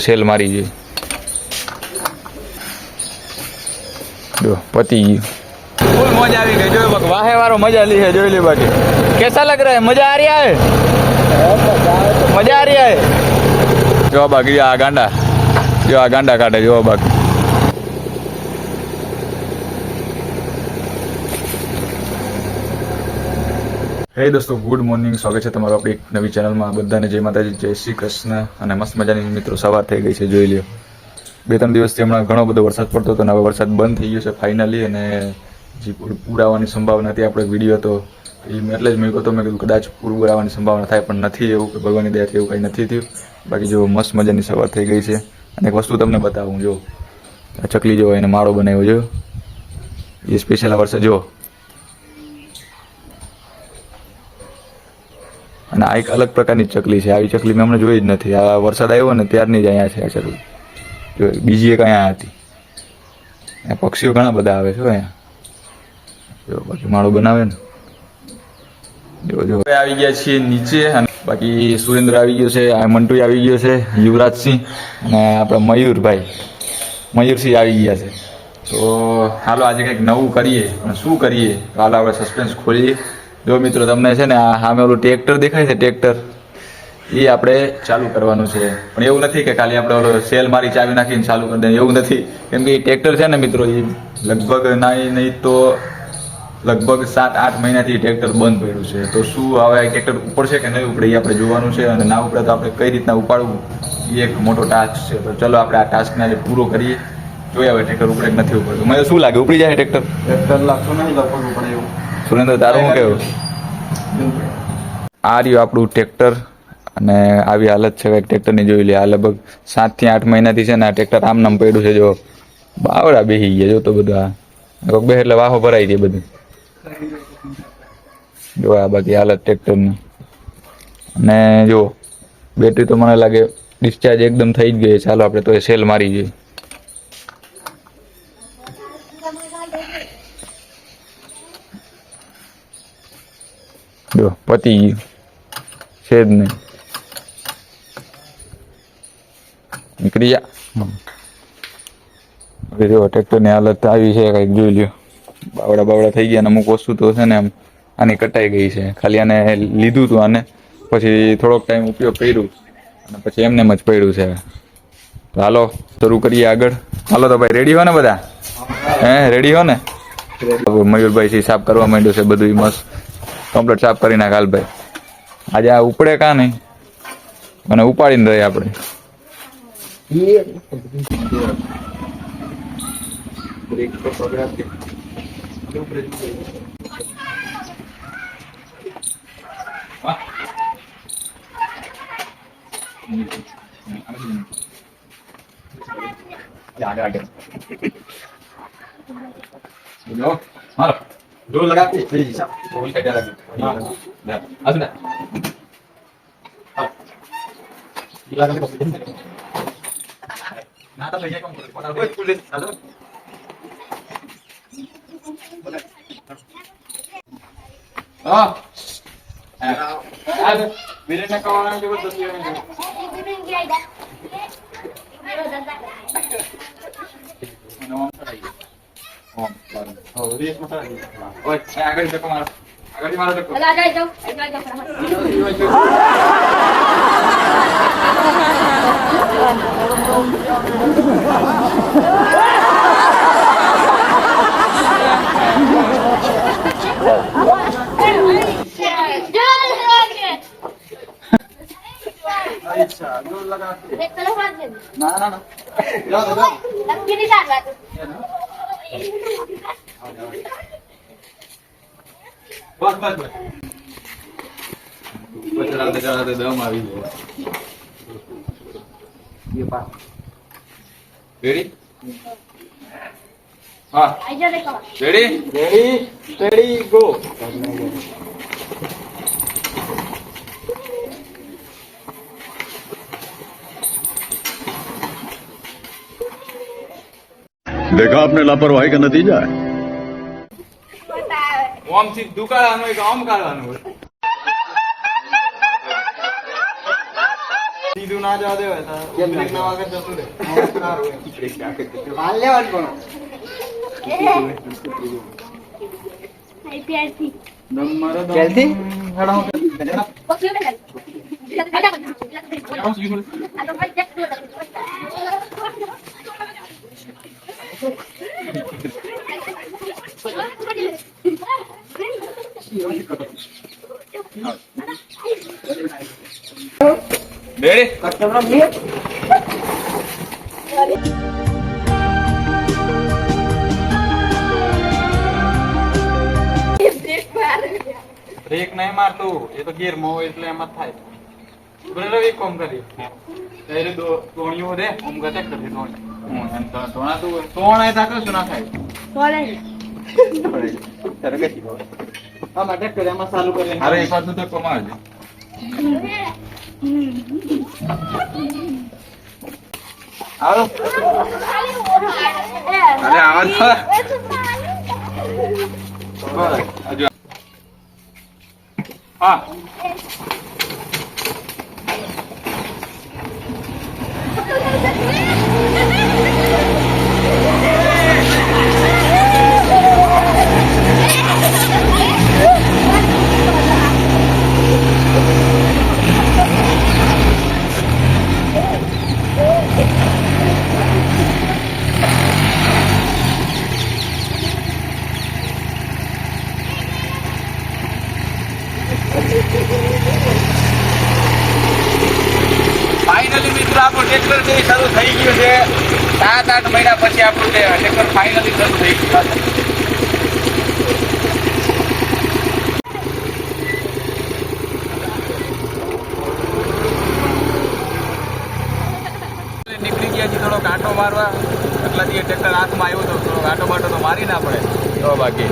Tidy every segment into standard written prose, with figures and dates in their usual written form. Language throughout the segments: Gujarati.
સેલ મારી જોઈએ જો પતી ગયું ફૂલ मजा આવી ગઈ જો બક વાહે વાળો મજા લી है જોઈ લે બાકી कैसा लग रहा है मजा आ रहा है मजा आ रहा है જો બાકી આ ગાંડા કાઢે જો બાકી હે દોસ્તો ગુડ મોર્નિંગ સ્વાગત છે તમારું આપણી નવી ચેનલમાં બધાને જય માતાજી જય શ્રી કૃષ્ણ અને મસ્ત મજાની મિત્રો સવાર થઈ ગઈ છે જોઈ લ્યો 2-3 દિવસથી હમણાં ઘણો બધો વરસાદ પડતો હતો અને હવે વરસાદ બંધ થઈ ગયો છે ફાઇનલી અને જે પૂર આવવાની સંભાવના હતી આપણો વિડીયો હતો એ એટલે જ મેં કહ્યું મેં કીધું કદાચ પૂર આવવાની સંભાવના થાય પણ નથી એવું કે ભગવાનની દયાથી એવું કંઈ નથી થયું બાકી જો મસ્ત મજાની સવાર થઈ ગઈ છે અને એક વસ્તુ તમને બતાવું જો આ ચકલી જો એને માળો બનાવ્યો જો એ સ્પેશિયલ આ વર્ષે જો અને આ એક અલગ પ્રકારની ચકલી છે આવી ચકલી મેં હમણાં જોઈ જ નથી આ વરસાદ આવ્યો ને ત્યારની જ અહીંયા છે આ ચકલી જો બીજી એક અહીંયા હતી પક્ષીઓ ઘણા બધા આવે છે અહીંયા જો બાકી માળો બનાવે ને જો આવી ગયા છીએ નીચે અને બાકી સુરેન્દ્ર આવી ગયો છે આ મંટુ આવી ગયો છે યુવરાજસિંહ અને આપણા મયુરસિંહ આવી ગયા છે તો હાલો આજે કંઈક નવું કરીએ અને શું કરીએ તો હાલો આપણે સસ્પેન્સ ખોલીએ જો મિત્રો તમને છે ને આ સામે ઓલું ટ્રેક્ટર દેખાય છે ટ્રેક્ટર એ આપણે ચાલુ કરવાનું છે પણ એવું નથી કે ખાલી આપણે ઓલો સેલ મારી ચાવી નાખીને ચાલુ કરી દઈએ એવું નથી કેમ કે એ ટ્રેક્ટર છે ને મિત્રો એ લગભગ નહીં તો લગભગ 7-8 મહિનાથી ટ્રેક્ટર બંધ પડ્યું છે તો શું હવે ટ્રેક્ટર ઉપડશે કે નહીં ઉપડે એ આપણે જોવાનું છે અને ના ઉપડે તો આપણે કઈ રીતના ઉપાડવું એ એક મોટો ટાસ્ક છે તો ચલો આપણે આ ટાસ્કને આજે પૂરો કરીએ જોઈએ હવે ટ્રેક્ટર ઉપડે કે નથી ઉપડતું મને શું લાગે ઉપડી જાય ટ્રેક્ટર લાગતું નહીં લગભગ ઉપડે એવું સુરેન્દ્ર તારું શું કહેવું આ રહ્યું આપણું ટ્રેક્ટર અને આવી હાલત છે કંઈક ટ્રેક્ટરની જોઈ લે આ લગભગ 7 થી 8 મહિનાથી છે ને આ ટ્રેક્ટર આમ નામ પડ્યું છે જો બાવડા બેસી ગયા જો તો બધા બે એટલે વાહો ભરાઈ ગઈ બધી જો આ બાકી હાલત ટ્રેક્ટરની અને જો બેટરી તો મને લાગે ડિસ્ચાર્જ એકદમ થઈ જ ગઈ ચાલો આપણે તો એ સેલ મારી જોઈએ જો પતી ગયું છે જ નહીં નીકળી જા હવે જો ટ્રેક્ટરની હાલત આવી છે કંઈક જોઈ લ્યો બાવડા થઈ ગયા અને અમુક વસ્તુ તો છે ને એમ આની કટાઈ ગઈ છે ખાલી આને લીધું હતું આને પછી થોડોક ટાઈમ ઉપયોગ કર્યું અને પછી એમને જ પડ્યું છે તો હાલો શરૂ કરીએ આગળ હાલો તો ભાઈ રેડી હો ને બધા રેડી હો ને મયુરભાઈ સાફ કરવા માંડ્યું છે બધું મસ્ત કમ્પ્લીટ સાફ કરી નાખ હાલભાઈ આજે આ ઉપડે કાં નહીં અને ઉપાડીને રહી આપણે મારો डोर लगा के प्लीज सब बोल के लगा हां असना लगा के ना तो भैया कौन पड़ा कोई पुलिस हेलो हां आज मेरे ने कौन जो दसियो में रेस मत ओए આગળ જકો મારો આગળ મારો જકો અલા જાય જાવ अच्छा जोर लगा के एक तरफ हाथ दे ना ना ना जाओ जाओ लंबी नहीं डाल बात बस चलाते दम આવી ગયો ये पा रेडी हां आजा देखो रेडी गो देखा आपने लापरवाही का नतीजा है ઓમ થી દુકાળાનું એક ઓમ કાઢવાનું હોય સીધું ના જવા દેવાય તો બ્રેક ના વાગે જતું રહે. હાલ લેવાનું પણ ક્યારથી? બ્રેક નહીં મારતું એ તો ગેર માં હોય એટલે એમ જ થાય. બરાબર એક કામ કરી ત્યારે દોણીઓ દે આમ ગટક કરી દોણી એમ તો દોણાતું હોય દોણાય તાકે શું ના થાય તારે કઈ ખબર હા માટે કરે એમાં ચાલુ કરે અરે એક વાર તો કમાવજે. હાલો અરે આવા તો હા ફાઇનલી મિત્રો આપણું ટ્રેક્ટર જે શરૂ થઈ ગયું છે 7-8 મહિના પછી આપણું ટ્રેક્ટર ફાઇનલી શરૂ થઈ ગયું છે. નીકળી ગયા છીએ થોડો કાંટો મારવા એટલાથી ટ્રેક્ટર હાથમાં આવ્યો તો થોડો કાંટો બાટો તો મારી ના પડે તો બાકી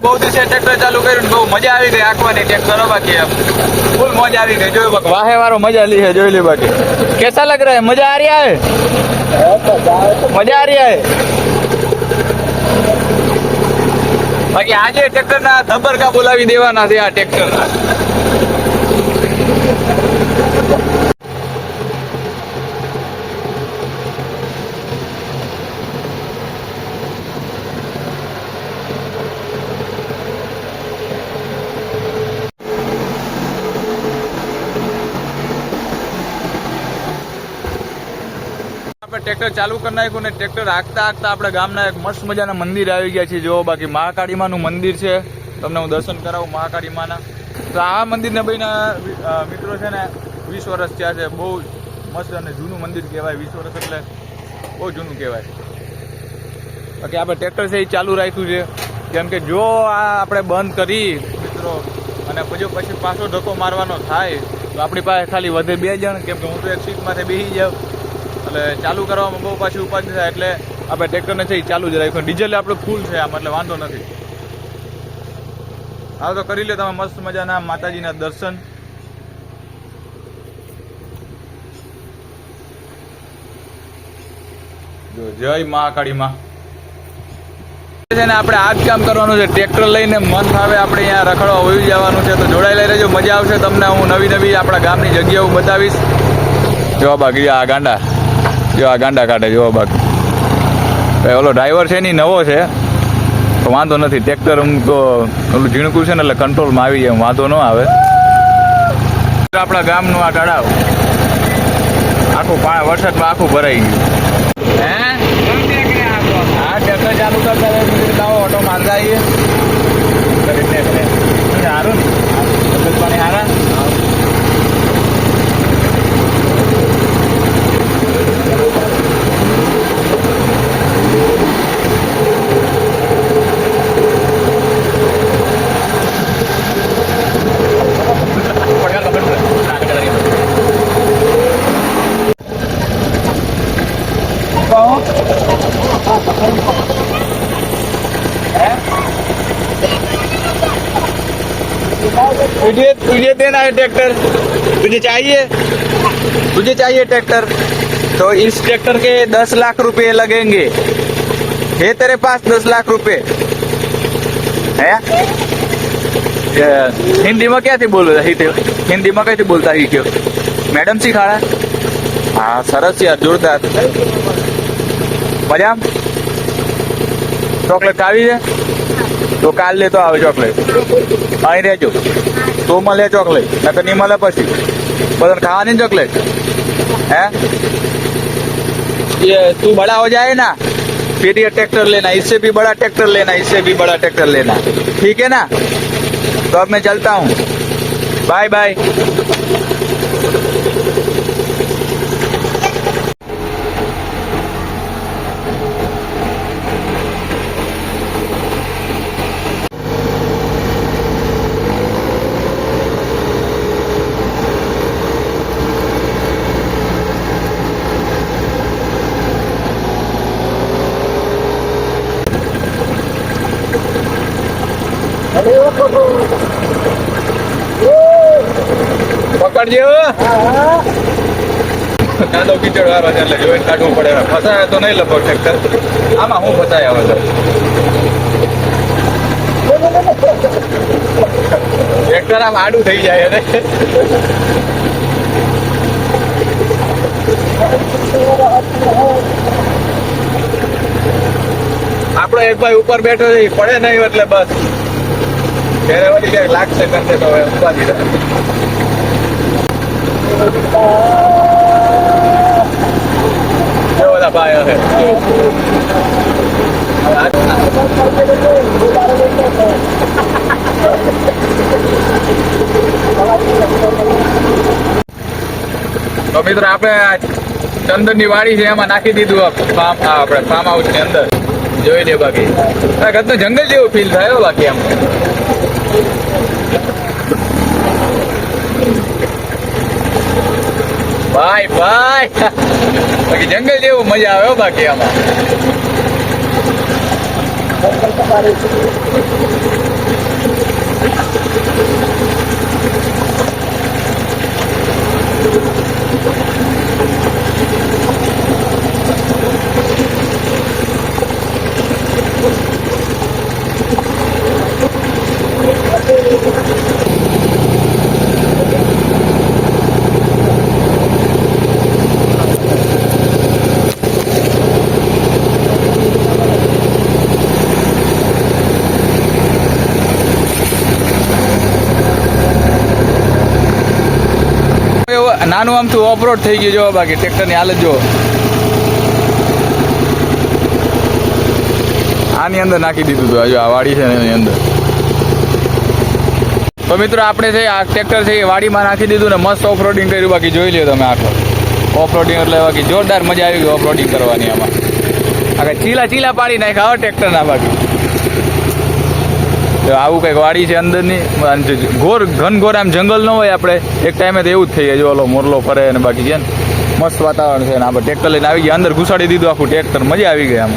બહુ દિવસે ટ્રેક્ટર ચાલુ કર્યું ને બહુ મજા આવી ગઈ આંકવાની ટ્રેક્ટર બાકી એમ ફૂલ મજા આવી ગઈ જોયું બાકી વાહે વાળો મજા લી है જોઈ લે બાકી कैसा लग रहा है मजा आ रहा है मजा आ रहा है બાકી આજે ટ્રેક્ટર ના ધબરકા બોલાવી દેવાના છે આ ટ્રેક્ટર ના ટ્રેક્ટર ચાલુ કરી નાખ્યું ને ટ્રેક્ટર હાંકતા હાંકતા આપણે ગામના એક મસ્ત મજાના મંદિર આવી ગયા છે જો બાકી મહાકાળી માનું મંદિર છે તમને હું દર્શન કરાવું મહાકાળી માના તો આ મંદિરને ભાઈના મિત્રો છે ને 20 વર્ષ થયા છે બહુ મસ્ત અને જૂનું મંદિર કહેવાય 20 વર્ષ એટલે બહુ જૂનું કહેવાય બાકી આપણે ટ્રેક્ટર છે એ ચાલુ રાખ્યું છે કેમ કે જો આ આપણે બંધ કરી મિત્રો અને પછી પાછો ધક્કો મારવાનો થાય તો આપણી પાસે ખાલી વધે 2 જણ કેમ કે હું તો એક સીટમાંથી બેસી જાઉં એટલે ચાલુ કરવામાં બહુ પાછી ઉપાધિ થાય એટલે આપણે ટ્રેક્ટરને છે એ ચાલુ જ રાખ્યું ડીઝલ આપણે ફૂલ છે આમ એટલે વાંધો નથી હા તો કરી લે તમે મસ્ત મજાના માતાજીના દર્શન જો જય મહાકાળી માં છે ને આપણે આ જ કામ કરવાનું છે ટ્રેક્ટર લઈને મન ભાવે આપણે અહીંયા રખડવા વહી જવાનું છે તો જોડાઈ લઈ રહેજો મજા આવશે તમને હું નવી આપણા ગામની જગ્યાઓ બતાવીશ જો બાકી આ ગાંડા જો આ ગાંડા કાઢે જો બાકી ઓલો ડ્રાઈવર છે એની નવો છે તો વાંધો નથી ટ્રેક્ટર હું તો ઓલું ઝીણકું છે ને એટલે કંટ્રોલમાં આવી જાય વાંધો ન આવે આપણા ગામનું આ તળાવ આખું વરસાદમાં આખું ભરાઈ ગયું હે હા ટ્રેક્ટર ચાલુ કરતા ઓટો મારતા આવીએ સારું ને પાણી સારા तुझे देना है ट्रैक्टर तुझे चाहिए ट्रैक्टर तो इस ट्रैक्टर के 10 लाख रुपए लगेंगे है तेरे पास 10 लाख रुपए है हिंदी में क्या थी बोल हिंदी में कैसे बोलता ही क्यों मैडम सिखाड़ा हाँ सरस यार जोरदार मजा ચોકલેટ ખાવી છે તો કાલ લેતો આવે ચોકલેટ અહીં રહેજો તો મળે ચોકલેટ નકર નહીં મળે પછી બધાને ખાવાની ચોકલેટ है ये तू बड़ा हो जाए ना फिर ये ट्रैक्टर लेना इससे भी बड़ा ट्रैक्टर लेना इससे भी बड़ा ट्रैक्टर लेना ठीक है ना तो अब मैं चलता हूँ बाय बाय પકડજો કાદો કીચડ વાળો છે એટલે જોઈને કાઢવું પડે ફસાય તો નહીં લગભગ ટ્રેક્ટર આમાં હું ફસાય હવે ટ્રેક્ટર આમ આડું થઈ જાય ને આપડો એક ભાઈ ઉપર બેઠો છે પડે નહીં એટલે બસ ત્યારે વળી ક્યાંક લાગશે કરશે તો હવે ઉપાધી રહે બધા ભાઈ હશે તો મિત્રો આપણે ચંદન ની વાડી છે એમાં નાખી દીધું આપણે ફાર્મ હાઉસ ની અંદર જોઈ લે બાકી ઘરનું જંગલ જેવું ફીલ થાય બાકી આમ ભાઈ બાકી જંગલ જેવું મજા આવે બાકી આમાં નાનું આમ તું ઓફરોડ થઈ ગયું જો બાકી ટ્રેક્ટર ની હાલત જો આની અંદર નાખી દીધું હતું હજુ આ વાડી છે ને એની અંદર તો મિત્રો આપણે છે આ ટ્રેક્ટર છે એ વાડીમાં નાખી દીધું ને મસ્ત ઓફરોડિંગ કર્યું બાકી જોઈ લ્યો તમે આખો ઓફરોડિંગ એટલે બાકી જોરદાર મજા આવી ગઈ ઓફરોડિંગ કરવાની આમાં આગળ ચીલા પાડી નાખ્યા હો ટ્રેક્ટરના બાકી આવું કંઈક વાડી છે અંદરની ઘનઘોર આમ જંગલ ન હોય આપણે એક ટાઈમે તો એવું જ થઈ જાય જો ઓલો મોરલો ફરે ને બાકી છે ને મસ્ત વાતાવરણ છે ને આપણે ટ્રેક્ટર લઈને આવી ગયા અંદર ઘુસાડી દીધું આખું ટ્રેક્ટર મજા આવી ગઈ આમ